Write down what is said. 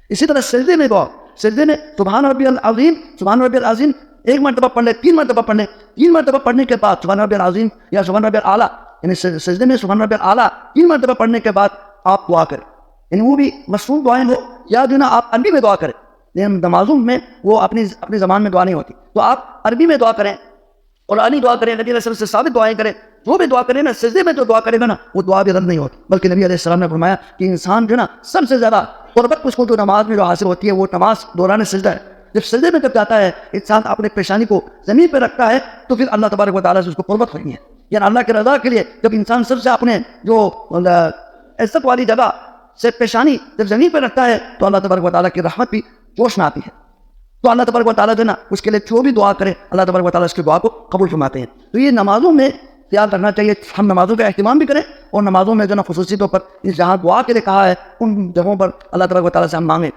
اسی طرح سجدے میں دعا، سجدے میں سبحان ربی العظیم، سبحان ربی العظیم ایک مرتبہ پڑھ لیں، 3 مرتبہ پڑھ لیں، 3 مرتبہ پڑھنے کے بعد سبحان ربی العظیم یا سبحان ربی الاعلیٰ، یعنی سجدے میں سبحان ربی الاعلیٰ 3 مرتبہ پڑھنے کے بعد آپ دعا کریں، یعنی وہ بھی مصنوع دعائیں ہو، یا جو نا آپ عربی میں دعا کریں، لیکن نمازوں میں وہ اپنی زبان میں دعا نہیں ہوتی، تو آپ عربی میں دعا کریں، قرآنی دعا کریں، نبی علیہ السلام سے ثابت دعائیں کریں، وہ بھی دعا کریں نا، سجدے میں جو دعا کرے گا نا وہ دعا بھی رد نہیں ہوتی، بلکہ نبی علیہ السلام نے فرمایا کہ انسان جو نا سب سے زیادہ قربت اس کو جو نماز میں جو حاصل ہوتی ہے وہ نماز دوران سجدہ ہے۔ جب سجدے میں جب جاتا ہے انسان اپنے پیشانی کو زمین پہ رکھتا ہے تو پھر اللہ تبارک و تعالیٰ سے اس کو قربت ہوئی ہے، یعنی اللہ کے رضا کے لیے جب انسان سب سے اپنے جو عزت والی جگہ سے پیشانی جب زمین پہ رکھتا ہے تو اللہ تبارک و تعالیٰ کی رحمت بھی جوش میں آتی ہے، تو اللہ تبارک و تعالیٰ جو نا اس کے لیے جو بھی دعا کرے اللہ تبارک و تعالیٰ اس کی دعا کو قبول فرماتے ہیں۔ تو یہ نمازوں میں خیال رکھنا چاہیے، ہم نمازوں کا اہتمام بھی کریں، اور نمازوں میں جو نا خصوصی طور پر جہاں دعا کے لیے کہا ہے ان جگہوں پر اللہ تبارک و تعالیٰ سے ہم مانگیں۔